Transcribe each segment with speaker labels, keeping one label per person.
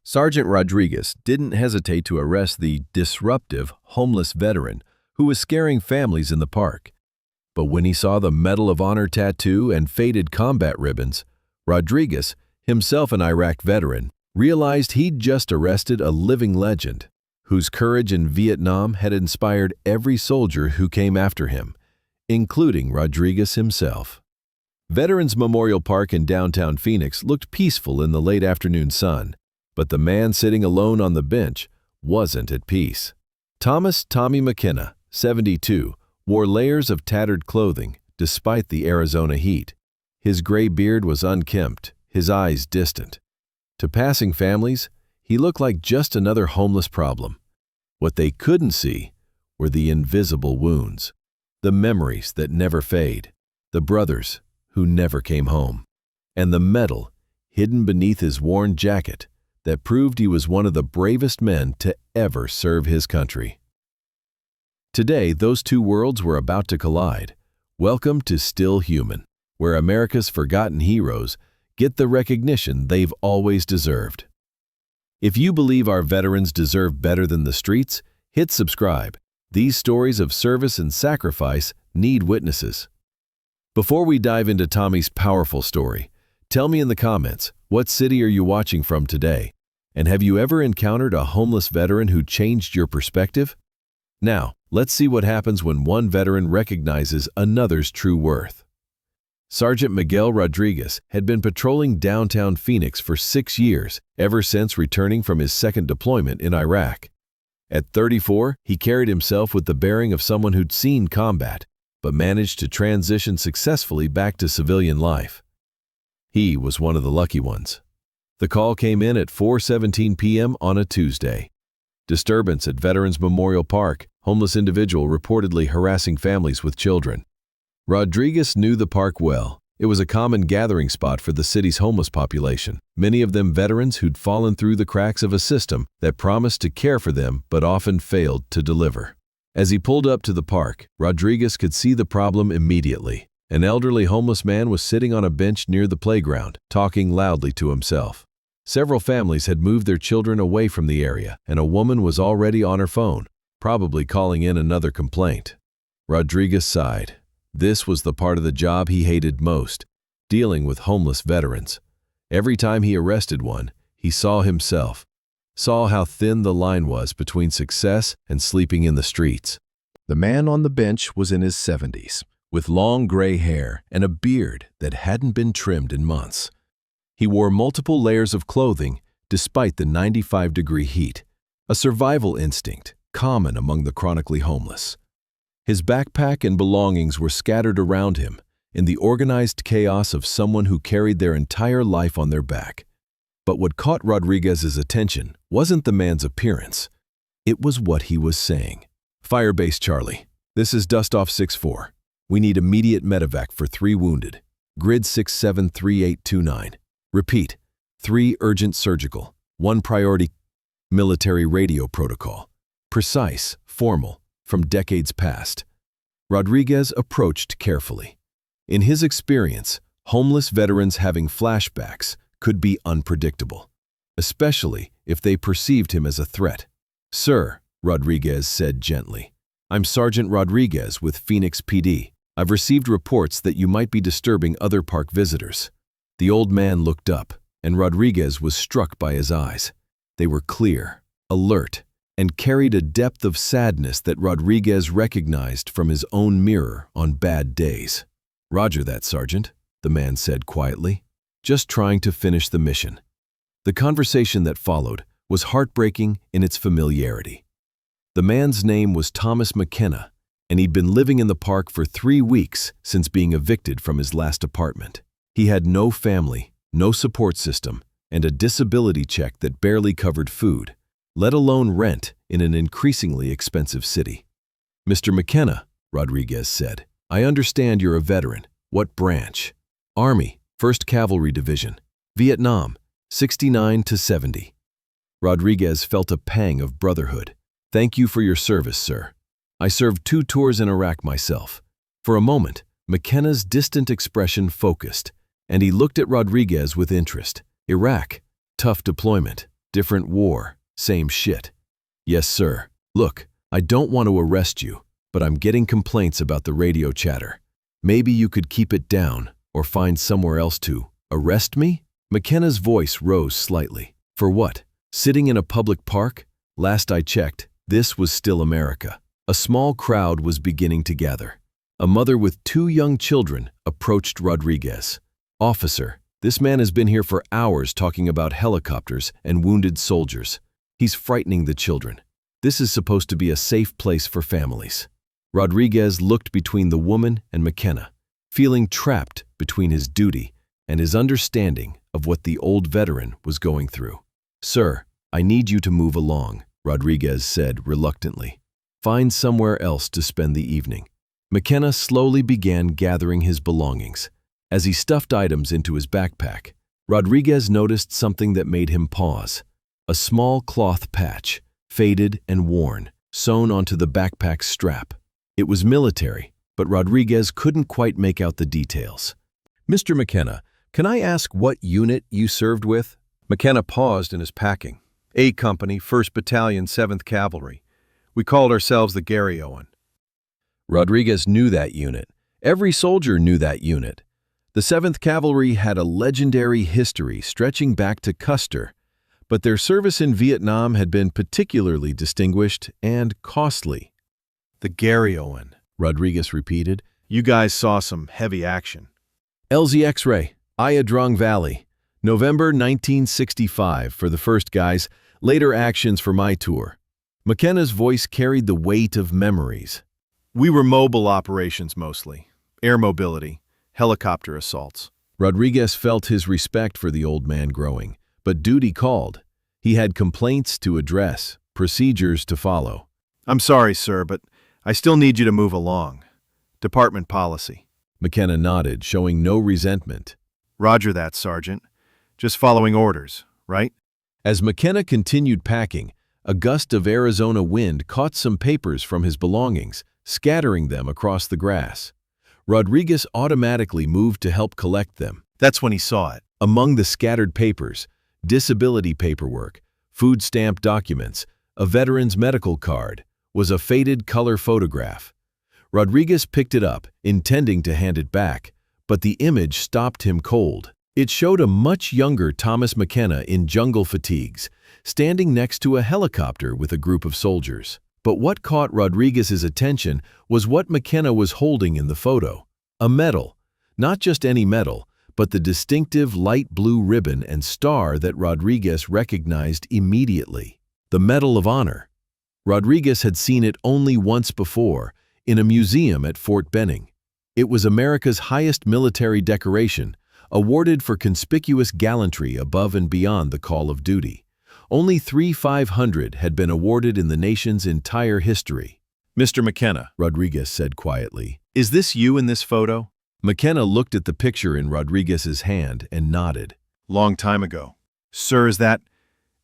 Speaker 1: Sergeant Rodriguez didn't hesitate to arrest the disruptive, homeless veteran who was scaring families in the park. But when he saw the Medal of Honor tattoo and faded combat ribbons, Rodriguez, himself an Iraq veteran, realized he'd just arrested a living legend, whose courage in Vietnam had inspired every soldier who came after him, including Rodriguez himself. Veterans Memorial Park in downtown Phoenix looked peaceful in the late afternoon sun, but the man sitting alone on the bench wasn't at peace. Thomas "Tommy" McKenna, 72, wore layers of tattered clothing despite the Arizona heat. His gray beard was unkempt, his eyes distant. To passing families, he looked like just another homeless problem. What they couldn't see were the invisible wounds, the memories that never fade, the brothers who never came home, and the medal hidden beneath his worn jacket that proved he was one of the bravest men to ever serve his country. Today, those two worlds were about to collide. Welcome to Still Human, where America's forgotten heroes get the recognition they've always deserved. If you believe our veterans deserve better than the streets, hit subscribe. These stories of service and sacrifice need witnesses. Before we dive into Tommy's powerful story, tell me in the comments, what city are you watching from today? And have you ever encountered a homeless veteran who changed your perspective? Now, let's see what happens when one veteran recognizes another's true worth. Sergeant Miguel Rodriguez had been patrolling downtown Phoenix for 6 years, ever since returning from his second deployment in Iraq. At 34, he carried himself with the bearing of someone who'd seen combat, but managed to transition successfully back to civilian life. He was one of the lucky ones. The call came in at 4:17 p.m. on a Tuesday. Disturbance at Veterans Memorial Park, homeless individual reportedly harassing families with children. Rodriguez knew the park well. It was a common gathering spot for the city's homeless population, many of them veterans who'd fallen through the cracks of a system that promised to care for them but often failed to deliver. As he pulled up to the park, Rodriguez could see the problem immediately. An elderly homeless man was sitting on a bench near the playground, talking loudly to himself. Several families had moved their children away from the area, and a woman was already on her phone, probably calling in another complaint. Rodriguez sighed. This was the part of the job he hated most, dealing with homeless veterans. Every time he arrested one, he saw himself, saw how thin the line was between success and sleeping in the streets. The man on the bench was in his 70s, with long gray hair and a beard that hadn't been trimmed in months. He wore multiple layers of clothing despite the 95-degree heat, a survival instinct common among the chronically homeless. His backpack and belongings were scattered around him in the organized chaos of someone who carried their entire life on their back. But what caught Rodriguez's attention wasn't the man's appearance. It was what he was saying. "Firebase Charlie, this is Dustoff 6-4. We need immediate medevac for 3 wounded. Grid 673829. Repeat, 3 urgent surgical, 1 priority." Military radio protocol. Precise, formal, from decades past. Rodriguez approached carefully. In his experience, homeless veterans having flashbacks could be unpredictable, especially if they perceived him as a threat. "Sir," Rodriguez said gently, "I'm Sergeant Rodriguez with Phoenix PD. I've received reports that you might be disturbing other park visitors." The old man looked up, and Rodriguez was struck by his eyes. They were clear, alert, and carried a depth of sadness that Rodriguez recognized from his own mirror on bad days. "Roger that, Sergeant," the man said quietly, just trying to finish the mission. The conversation that followed was heartbreaking in its familiarity. The man's name was Thomas McKenna, and he'd been living in the park for 3 weeks since being evicted from his last apartment. He had no family, no support system, and a disability check that barely covered food, let alone rent in an increasingly expensive city. "Mr. McKenna," Rodriguez said, "I understand you're a veteran. What branch?" "Army, 1st Cavalry Division. Vietnam, 69 to 70. Rodriguez felt a pang of brotherhood. "Thank you for your service, sir. I served 2 tours in Iraq myself." For a moment, McKenna's distant expression focused, and he looked at Rodriguez with interest. "Iraq, tough deployment. Different war, same shit. Yes, sir. Look, I don't want to arrest you, but I'm getting complaints about the radio chatter. Maybe you could keep it down or find somewhere else to. Arrest me? McKenna's voice rose slightly. For what? Sitting in a public park? Last I checked, this was still America. A small crowd was beginning to gather. A mother with 2 young children approached Rodriguez. Officer, this man has been here for hours talking about helicopters and wounded soldiers. He's frightening the children. This is supposed to be a safe place for families. Rodriguez looked between the woman and McKenna, feeling trapped between his duty and his understanding of what the old veteran was going through. Sir, I need you to move along, Rodriguez said reluctantly. Find somewhere else to spend the evening. McKenna slowly began gathering his belongings. As he stuffed items into his backpack, Rodriguez noticed something that made him pause. A small cloth patch, faded and worn, sewn onto the backpack's strap. It was military, but Rodriguez couldn't quite make out the details. Mr. McKenna, can I ask what unit you served with? McKenna paused in his packing. A Company, 1st Battalion, 7th Cavalry. We called ourselves the Gary Owen. Rodriguez knew that unit. Every soldier knew that unit. The 7th Cavalry had a legendary history stretching back to Custer, but their service in Vietnam had been particularly distinguished and costly. The Gary Owen, Rodriguez repeated. You guys saw some heavy action. LZ X-ray, Ia Drang Valley, November 1965 for the first guys, later actions for my tour. McKenna's voice carried the weight of memories. We were mobile operations mostly, air mobility, helicopter assaults. Rodriguez felt his respect for the old man growing, but duty called. He had complaints to address, procedures to follow. I'm sorry, sir, but I still need you to move along. Department policy. McKenna nodded, showing no resentment. Roger that, Sergeant. Just following orders, right? As McKenna continued packing, a gust of Arizona wind caught some papers from his belongings, scattering them across the grass. Rodriguez automatically moved to help collect them. That's when he saw it. Among the scattered papers, disability paperwork, food stamp documents, a veteran's medical card, was a faded color photograph. Rodriguez picked it up, intending to hand it back, but the image stopped him cold. It showed a much younger Thomas McKenna in jungle fatigues, standing next to a helicopter with a group of soldiers. But what caught Rodriguez's attention was what McKenna was holding in the photo. A medal. Not just any medal, but the distinctive light blue ribbon and star that Rodriguez recognized immediately. The Medal of Honor. Rodriguez had seen it only once before, in a museum at Fort Benning. It was America's highest military decoration, awarded for conspicuous gallantry above and beyond the call of duty. Only 3 500 had been awarded in the nation's entire history. Mr. McKenna, Rodriguez said quietly, is this you in this photo? McKenna looked at the picture in Rodriguez's hand and nodded. Long time ago. Sir, is that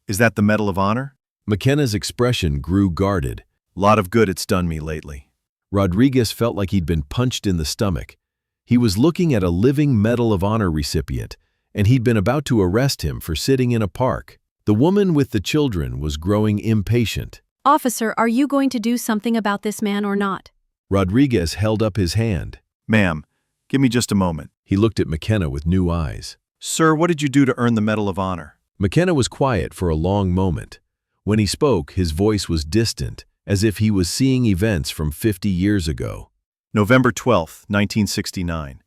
Speaker 1: the Medal of Honor? McKenna's expression grew guarded. Lot of good it's done me lately. Rodriguez felt like he'd been punched in the stomach. He was looking at a living Medal of Honor recipient, and he'd been about to arrest him for sitting in a park. The woman with the children was growing impatient.
Speaker 2: Officer, are you going to do something about this man or not?
Speaker 1: Rodriguez held up his hand. Ma'am, give me just a moment. He looked at McKenna with new eyes. Sir, what did you do to earn the Medal of Honor? McKenna was quiet for a long moment. When he spoke, his voice was distant, as if he was seeing events from 50 years ago. November 12, 1969.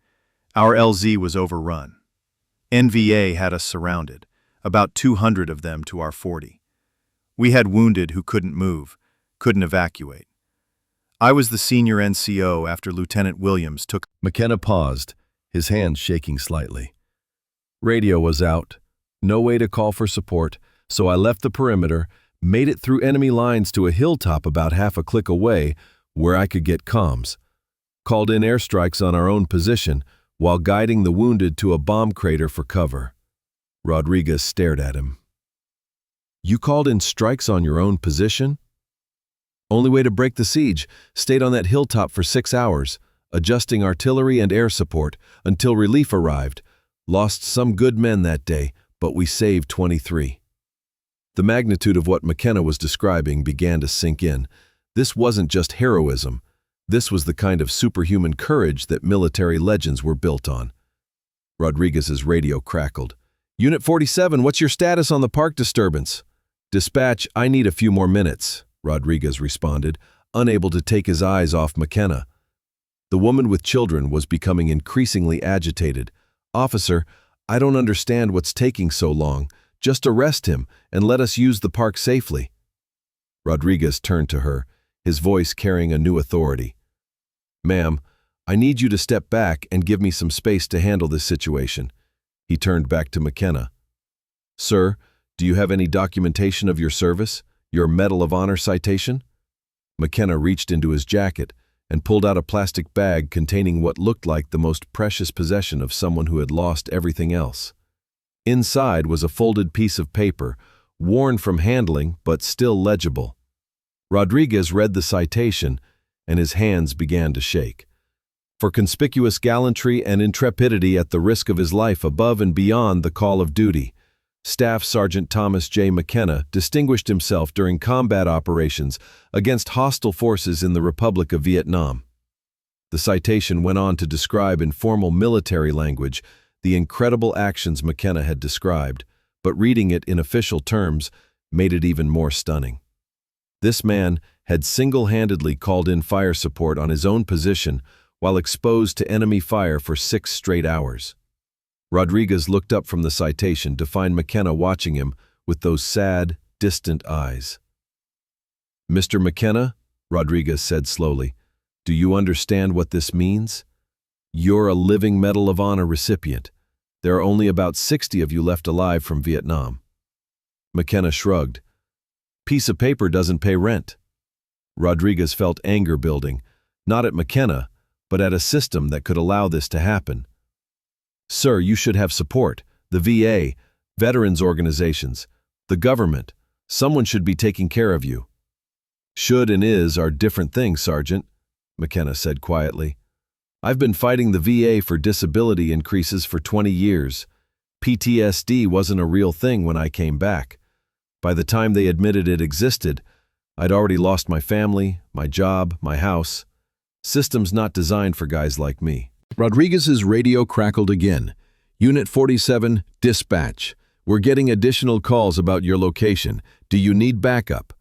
Speaker 1: Our LZ was overrun. NVA had us surrounded, about 200 of them to our 40. We had wounded who couldn't move, couldn't evacuate. I was the senior NCO after Lieutenant Williams took... McKenna paused, his hands shaking slightly. Radio was out. No way to call for support, so I left the perimeter, made it through enemy lines to a hilltop about half a click away where I could get comms. Called in airstrikes on our own position while guiding the wounded to a bomb crater for cover. Rodriguez stared at him. You called in strikes on your own position? Only way to break the siege, stayed on that hilltop for 6 hours, adjusting artillery and air support until relief arrived. Lost some good men that day, but we saved 23. The magnitude of what McKenna was describing began to sink in. This wasn't just heroism. This was the kind of superhuman courage that military legends were built on. Rodriguez's radio crackled. "Unit 47, what's your status on the park disturbance?" "Dispatch, I need a few more minutes," Rodriguez responded, unable to take his eyes off McKenna. The woman with children was becoming increasingly agitated. "Officer, I don't understand what's taking so long. Just arrest him and let us use the park safely." Rodriguez turned to her, his voice carrying a new authority. "Ma'am, I need you to step back and give me some space to handle this situation." He turned back to McKenna. "Sir, do you have any documentation of your service, your Medal of Honor citation?" McKenna reached into his jacket and pulled out a plastic bag containing what looked like the most precious possession of someone who had lost everything else. Inside was a folded piece of paper, worn from handling but still legible. Rodriguez read the citation, and his hands began to shake. "For conspicuous gallantry and intrepidity at the risk of his life above and beyond the call of duty, Staff Sergeant Thomas J. McKenna distinguished himself during combat operations against hostile forces in the Republic of Vietnam." The citation went on to describe in formal military language the incredible actions McKenna had described, but reading it in official terms made it even more stunning. This man had single-handedly called in fire support on his own position while exposed to enemy fire for 6 straight hours. Rodriguez looked up from the citation to find McKenna watching him with those sad, distant eyes. "Mr. McKenna," Rodriguez said slowly, "do you understand what this means? You're a living Medal of Honor recipient. There are only about 60 of you left alive from Vietnam." McKenna shrugged. "Piece of paper doesn't pay rent." Rodriguez felt anger building, not at McKenna, but at a system that could allow this to happen. "Sir, you should have support. The VA, veterans organizations, the government. Someone should be taking care of you." "Should and is are different things, Sergeant," McKenna said quietly. "I've been fighting the VA for disability increases for 20 years. PTSD wasn't a real thing when I came back. By the time they admitted it existed, I'd already lost my family, my job, my house. System's not designed for guys like me." Rodriguez's radio crackled again. "Unit 47, dispatch. We're getting additional calls about your location. Do you need backup?"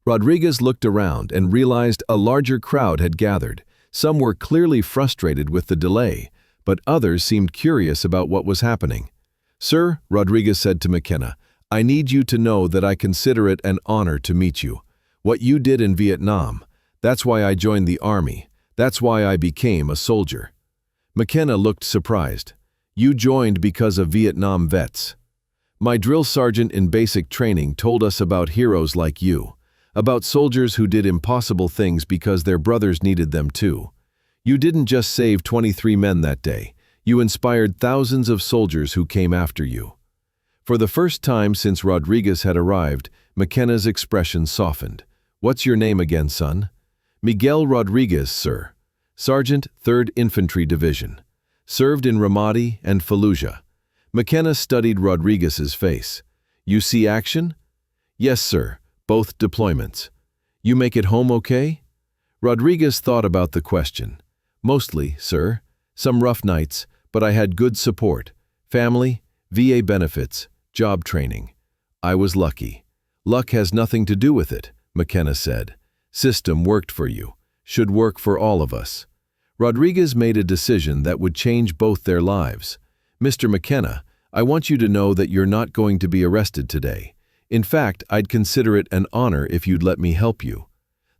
Speaker 1: Rodriguez looked around and realized a larger crowd had gathered. Some were clearly frustrated with the delay, but others seemed curious about what was happening. "Sir," Rodriguez said to McKenna, "I need you to know that I consider it an honor to meet you. What you did in Vietnam, that's why I joined the Army. That's why I became a soldier." McKenna looked surprised. "You joined because of Vietnam vets." "My drill sergeant in basic training told us about heroes like you, about soldiers who did impossible things because their brothers needed them too. You didn't just save 23 men that day, you inspired thousands of soldiers who came after you." For the first time since Rodriguez had arrived, McKenna's expression softened. "What's your name again, son?" "Miguel Rodriguez, sir. Sergeant, 3rd Infantry Division. Served in Ramadi and Fallujah." McKenna studied Rodriguez's face. "You see action?" "Yes, sir. Both deployments." "You make it home okay?" Rodriguez thought about the question. "Mostly, sir. Some rough nights, but I had good support. Family, VA benefits, job training. I was lucky." "Luck has nothing to do with it," McKenna said. "System worked for you. Should work for all of us." Rodriguez made a decision that would change both their lives. "Mr. McKenna, I want you to know that you're not going to be arrested today. In fact, I'd consider it an honor if you'd let me help you."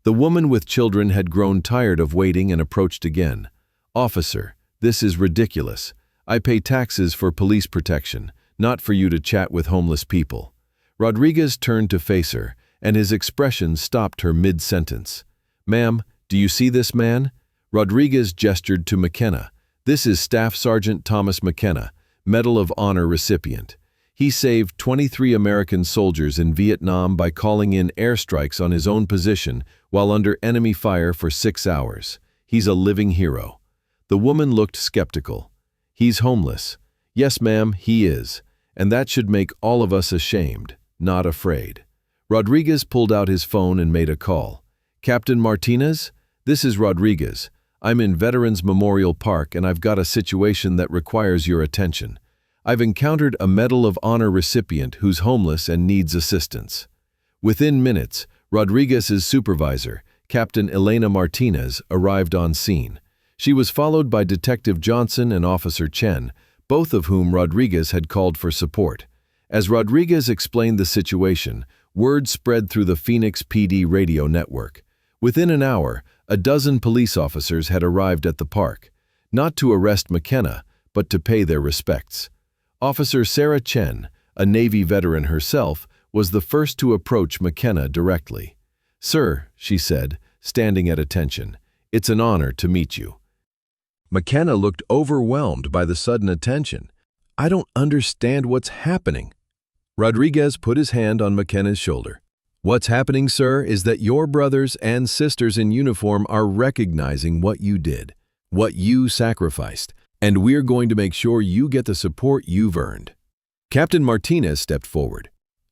Speaker 1: The woman with children had grown tired of waiting and approached again. "Officer, this is ridiculous. I pay taxes for police protection, not for you to chat with homeless people." Rodriguez turned to face her, and his expression stopped her mid-sentence. "Ma'am, do you see this man?" Rodriguez gestured to McKenna. "This is Staff Sergeant Thomas McKenna, Medal of Honor recipient. He saved 23 American soldiers in Vietnam by calling in airstrikes on his own position while under enemy fire for 6 hours. He's a living hero." The woman looked skeptical. "He's homeless." "Yes, ma'am, he is. And that should make all of us ashamed. not afraid. Rodriguez pulled out his phone and made a call. "Captain Martinez? This is Rodriguez. I'm in Veterans Memorial Park and I've got a situation that requires your attention. I've encountered a Medal of Honor recipient who's homeless and needs assistance." Within minutes, Rodriguez's supervisor, Captain Elena Martinez, arrived on scene. She was followed by Detective Johnson and Officer Chen, both of whom Rodriguez had called for support. As Rodriguez explained the situation, word spread through the Phoenix PD radio network. Within an hour, a dozen police officers had arrived at the park, not to arrest McKenna, but to pay their respects. Officer Sarah Chen, a Navy veteran herself, was the first to approach McKenna directly. "Sir," she said, standing at attention, "it's an honor to meet you." McKenna looked overwhelmed by the sudden attention. "I don't understand what's happening." Rodriguez put his hand on McKenna's shoulder. "What's happening, sir, is that your brothers and sisters in uniform are recognizing what you did, what you sacrificed, and we're going to make sure you get the support you've earned." Captain Martinez stepped forward.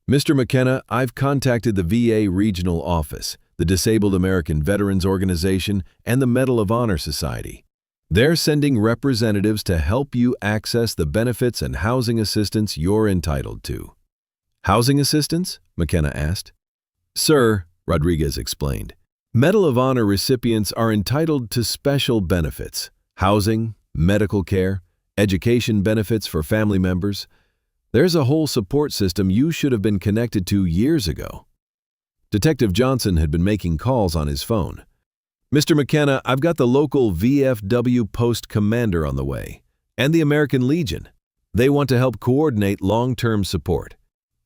Speaker 1: "Mr. McKenna, I've contacted the VA Regional Office, the Disabled American Veterans Organization, and the Medal of Honor Society. They're sending representatives to help you access the benefits and housing assistance you're entitled to." "Housing assistance?" McKenna asked. "Sir," Rodriguez explained, "Medal of Honor recipients are entitled to special benefits: housing, medical care, education benefits for family members. There's a whole support system you should have been connected to years ago." Detective Johnson had been making calls on his phone. "Mr. McKenna, I've got the local VFW post commander on the way, and the American Legion. They want to help coordinate long-term support."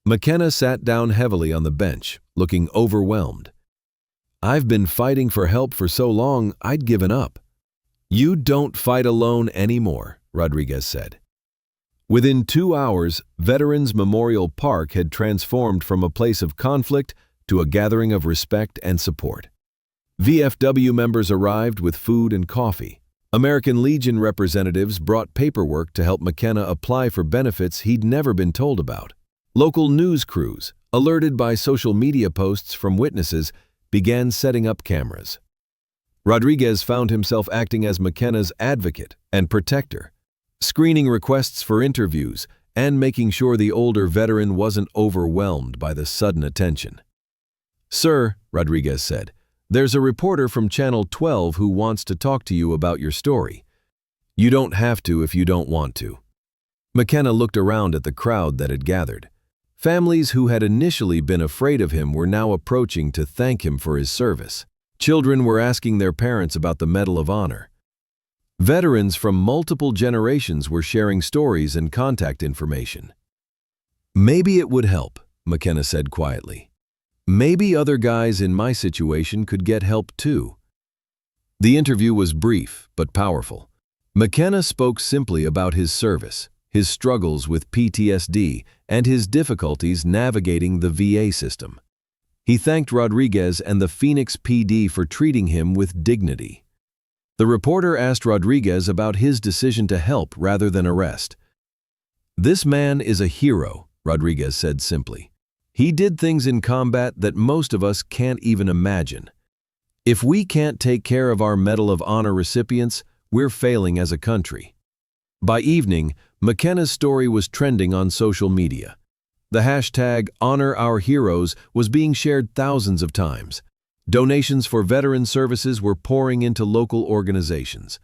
Speaker 1: McKenna sat down heavily on the bench, looking overwhelmed. "I've been fighting for help for so long, I'd given up." "You don't fight alone anymore," Rodriguez said. Within 2 hours, Veterans Memorial Park had transformed from a place of conflict to a gathering of respect and support. VFW members arrived with food and coffee. American Legion representatives brought paperwork to help McKenna apply for benefits he'd never been told about. Local news crews, alerted by social media posts from witnesses, began setting up cameras. Rodriguez found himself acting as McKenna's advocate and protector, screening requests for interviews and making sure the older veteran wasn't overwhelmed by the sudden attention. "Sir," Rodriguez said, "there's a reporter from Channel 12 who wants to talk to you about your story. You don't have to if you don't want to." McKenna looked around at the crowd that had gathered. Families who had initially been afraid of him were now approaching to thank him for his service. Children were asking their parents about the Medal of Honor. Veterans from multiple generations were sharing stories and contact information. "Maybe it would help," McKenna said quietly. "Maybe other guys in my situation could get help too." The interview was brief but powerful. McKenna spoke simply about his service, his struggles with PTSD, and his difficulties navigating the VA system. He thanked Rodriguez and the Phoenix PD for treating him with dignity. The reporter asked Rodriguez about his decision to help rather than arrest. "This man is a hero," Rodriguez said simply. "He did things in combat that most of us can't even imagine. If we can't take care of our Medal of Honor recipients, we're failing as a country." By evening, McKenna's story was trending on social media. The hashtag #HonorOurHeroes was being shared thousands of times. Donations for veteran services were pouring into local organizations.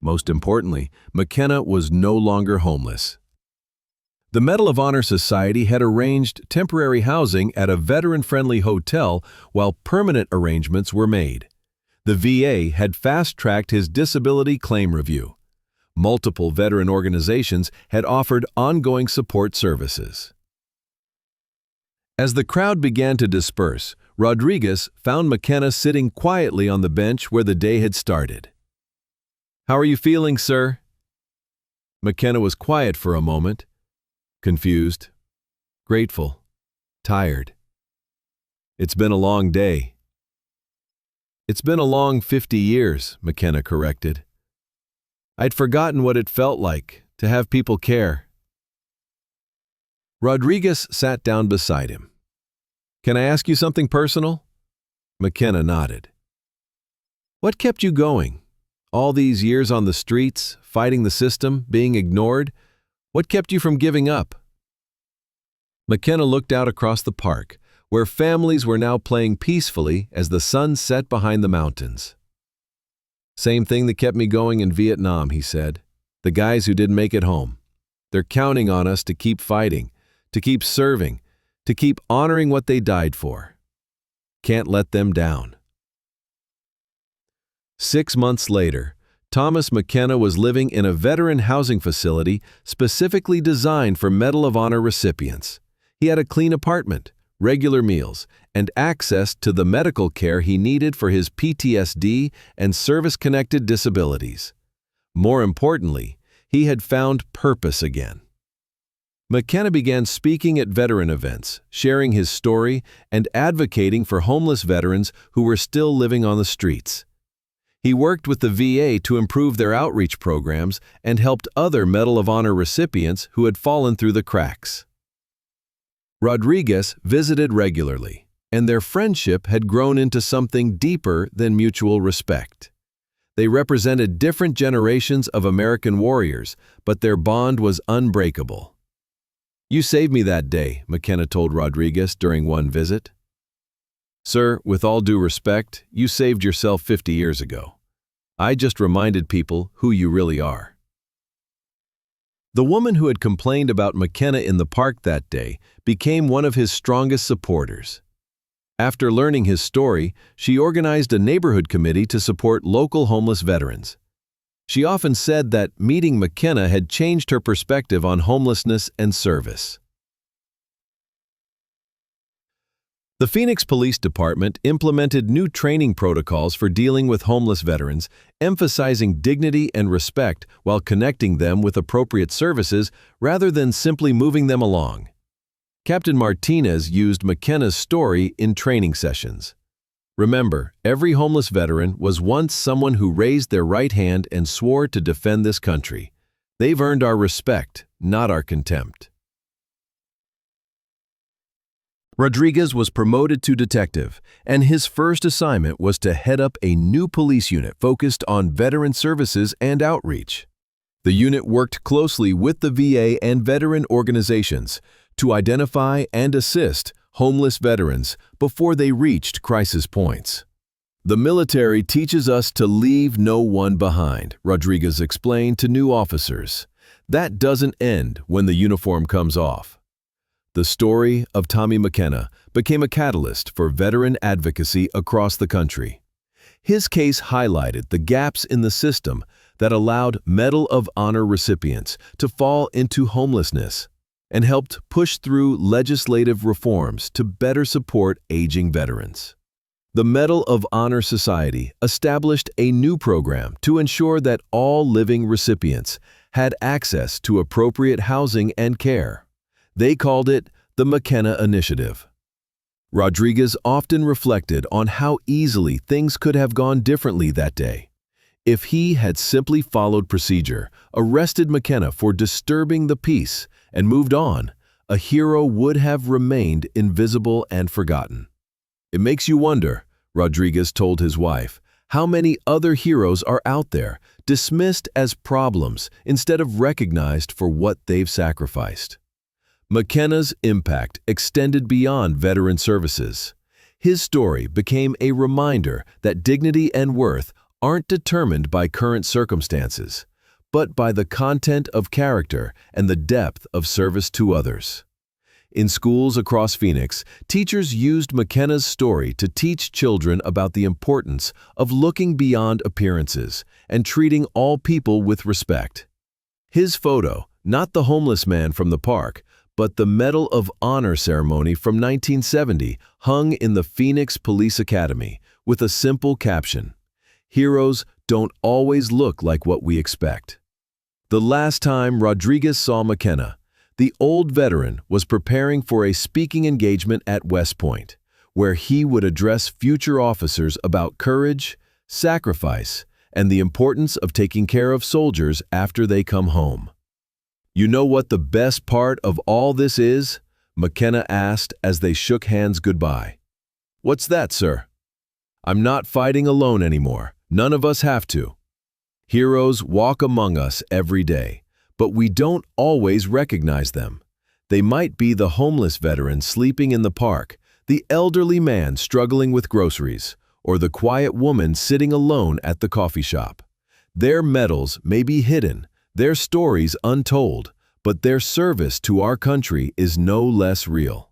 Speaker 1: Most importantly, McKenna was no longer homeless. The Medal of Honor Society had arranged temporary housing at a veteran-friendly hotel while permanent arrangements were made. The VA had fast-tracked his disability claim review. Multiple veteran organizations had offered ongoing support services. As the crowd began to disperse, Rodriguez found McKenna sitting quietly on the bench where the day had started. "How are you feeling, sir?" McKenna was quiet for a moment, confused, grateful, tired. "It's been a long day." "It's been a long 50 years, McKenna corrected. "I'd forgotten what it felt like to have people care." Rodriguez sat down beside him, Can I ask you something personal? McKenna nodded. What kept you going? All these years on the streets, fighting the system, being ignored? What kept you from giving up? McKenna looked out across the park, where families were now playing peacefully as the sun set behind the mountains. Same thing that kept me going in Vietnam, he said. The guys who didn't make it home. They're counting on us to keep fighting, to keep serving, to keep honoring what they died for. Can't let them down. 6 months later, Thomas McKenna was living in a veteran housing facility specifically designed for Medal of Honor recipients. He had a clean apartment, regular meals, and access to the medical care he needed for his PTSD and service-connected disabilities. More importantly, he had found purpose again. McKenna began speaking at veteran events, sharing his story and advocating for homeless veterans who were still living on the streets. He worked with the VA to improve their outreach programs and helped other Medal of Honor recipients who had fallen through the cracks. Rodriguez visited regularly, and their friendship had grown into something deeper than mutual respect. They represented different generations of American warriors, but their bond was unbreakable. You saved me that day, McKenna told Rodriguez during one visit. Sir, with all due respect, you saved yourself 50 years ago. I just reminded people who you really are. The woman who had complained about McKenna in the park that day became one of his strongest supporters. After learning his story, she organized a neighborhood committee to support local homeless veterans. She often said that meeting McKenna had changed her perspective on homelessness and service. The Phoenix Police Department implemented new training protocols for dealing with homeless veterans, emphasizing dignity and respect while connecting them with appropriate services rather than simply moving them along. Captain Martinez used McKenna's story in training sessions. Remember, every homeless veteran was once someone who raised their right hand and swore to defend this country. They've earned our respect, not our contempt. Rodriguez was promoted to detective, and his first assignment was to head up a new police unit focused on veteran services and outreach. The unit worked closely with the VA and veteran organizations to identify and assist homeless veterans before they reached crisis points. The military teaches us to leave no one behind, Rodriguez explained to new officers. That doesn't end when the uniform comes off. The story of Tommy McKenna became a catalyst for veteran advocacy across the country. His case highlighted the gaps in the system that allowed Medal of Honor recipients to fall into homelessness and helped push through legislative reforms to better support aging veterans. The Medal of Honor Society established a new program to ensure that all living recipients had access to appropriate housing and care. They called it the McKenna Initiative. Rodriguez often reflected on how easily things could have gone differently that day. If he had simply followed procedure, arrested McKenna for disturbing the peace, and moved on, a hero would have remained invisible and forgotten. It makes you wonder, Rodriguez told his wife, how many other heroes are out there, dismissed as problems instead of recognized for what they've sacrificed. McKenna's impact extended beyond veteran services. His story became a reminder that dignity and worth aren't determined by current circumstances, but by the content of character and the depth of service to others. In schools across Phoenix, teachers used McKenna's story to teach children about the importance of looking beyond appearances and treating all people with respect. His photo, not the homeless man from the park, but the Medal of Honor ceremony from 1970, hung in the Phoenix Police Academy with a simple caption, "Heroes don't always look like what we expect." The last time Rodriguez saw McKenna, the old veteran was preparing for a speaking engagement at West Point, where he would address future officers about courage, sacrifice, and the importance of taking care of soldiers after they come home. You know what the best part of all this is? McKenna asked as they shook hands goodbye. "What's that, sir?" "I'm not fighting alone anymore. None of us have to." Heroes walk among us every day, but we don't always recognize them. They might be the homeless veteran sleeping in the park, the elderly man struggling with groceries, or the quiet woman sitting alone at the coffee shop. Their medals may be hidden, their stories untold, but their service to our country is no less real.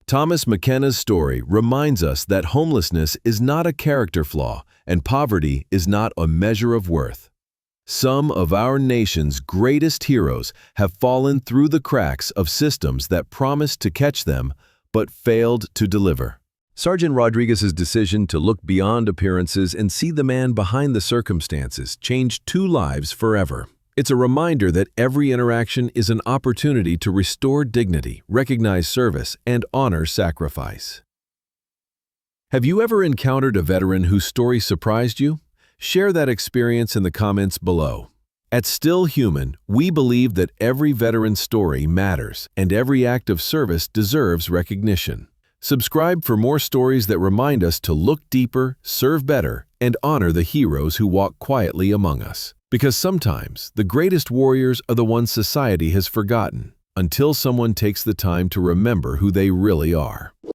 Speaker 1: Thomas McKenna's story reminds us that homelessness is not a character flaw and poverty is not a measure of worth. Some of our nation's greatest heroes have fallen through the cracks of systems that promised to catch them but failed to deliver. Sergeant Rodriguez's decision to look beyond appearances and see the man behind the circumstances changed 2 lives forever. It's a reminder that every interaction is an opportunity to restore dignity, recognize service, and honor sacrifice. Have you ever encountered a veteran whose story surprised you? Share that experience in the comments below. At Still Human, we believe that every veteran's story matters and every act of service deserves recognition. Subscribe for more stories that remind us to look deeper, serve better, and honor the heroes who walk quietly among us. Because sometimes the greatest warriors are the ones society has forgotten, until someone takes the time to remember who they really are.